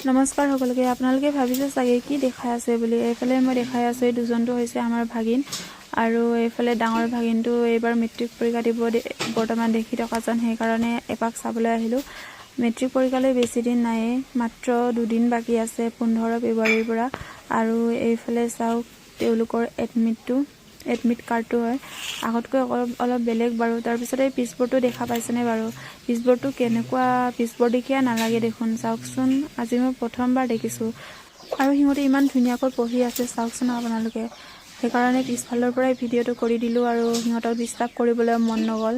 নমস্কাৰ সকলোকে। আপোনালোকে ভাবিছে চাগে কি দেখাই আছে বুলি। এইফালে মই দেখাই আছোঁ এই দুজনটো হৈছে আমাৰ ভাগিন, আৰু এইফালে ডাঙৰ ভাগিনটো এইবাৰ মেট্ৰিক পৰীক্ষা দিব বৰ্তমান দেখি থকা যেন, সেইকাৰণে এপাক চাবলৈ আহিলোঁ। মেট্ৰিক পৰীক্ষালৈ বেছি দিন নাইয়ে, মাত্ৰ 2 দিন বাকী আছে, 15 ফেব্ৰুৱাৰীৰ পৰা। আৰু এইফালে চাওক তেওঁলোকৰ এডমিট কাৰ্ডটো হয়, আগতকৈ অলপ বেলেগ বাৰু। তাৰপিছত এই পিচবোৰ্ডটো দেখা পাইছেনে বাৰু? পিচবোৰ্ডটো কেনেকুৱা, পিচবোৰ্ড দেখিয়া নালাগে দেখোন, চাওকচোন। আজি মই প্ৰথমবাৰ দেখিছোঁ, আৰু সিহঁতে ইমান ধুনীয়াকৈ পঢ়ি আছে চাওকচোন আপোনালোকে। সেইকাৰণে পিছফালৰ পৰাই ভিডিঅ'টো কৰি দিলোঁ, আৰু সিহঁতক ডিষ্টাৰ্ব কৰিবলৈ মন নগ'ল।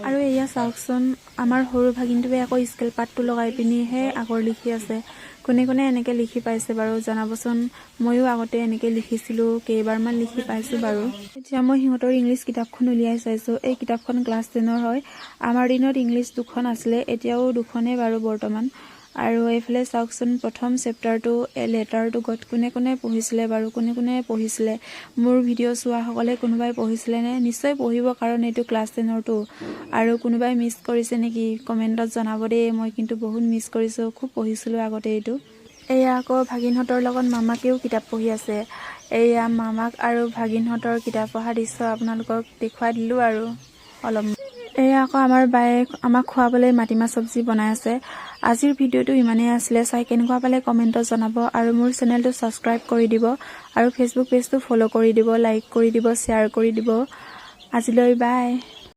আৰু এয়া চাওকচোন, আমাৰ সৰু ভাগিনটোৱে আকৌ স্কেল পাতটো লগাই পিনিহে আগৰ লিখি আছে। কোনে কোনে এনেকৈ লিখি পাইছে বাৰু জনাবচোন। ময়ো আগতে এনেকৈ লিখিছিলোঁ, কেইবাৰমান লিখি পাইছোঁ বাৰু। এতিয়া মই সিহঁতৰ ইংলিছ কিতাপখন উলিয়াই চাইছোঁ। এই কিতাপখন ক্লাছ 10ৰ হয়। আমাৰ দিনত ইংলিছ 2খন আছিলে, এতিয়াও 2খনেই বাৰু বৰ্তমান। আৰু এইফালে চাওকচোন, প্ৰথম চেপ্টাৰটো লেটাৰটো কোনে কোনে পঢ়িছিলে বাৰু, কোনে কোনে পঢ়িছিলে? মোৰ ভিডিঅ' চোৱাসকলে কোনোবাই পঢ়িছিলেনে? নিশ্চয় পঢ়িব, কাৰণ এইটো ক্লাছ 10ৰটো। আৰু কোনোবাই মিছ কৰিছে নেকি কমেণ্টত জনাব দেই। মই কিন্তু বহুত মিছ কৰিছোঁ, খুব পঢ়িছিলোঁ আগতে এইটো। এয়া আকৌ ভাগিনহঁতৰ লগত মামাকেও কিতাপ পঢ়ি আছে। এয়া মামাক আৰু ভাগিনহঁতৰ কিতাপ পঢ়া দৃশ্য আপোনালোকক দেখুৱাই দিলোঁ আৰু অলপ। এয়া আকৌ আমাৰ বায়ে আমাক খুৱাবলৈ মাটিমাহ চব্জি বনাই আছে। আজিৰ ভিডিঅ'টো ইমানেই আছিলে। চাই কেনেকুৱা পালে কমেণ্টত জনাব, আৰু মোৰ চেনেলটো ছাবস্ক্ৰাইব কৰি দিব, আৰু ফেচবুক পেজটো ফ'ল' কৰি দিব, লাইক কৰি দিব, শ্বেয়াৰ কৰি দিব। আজিলৈ বাই।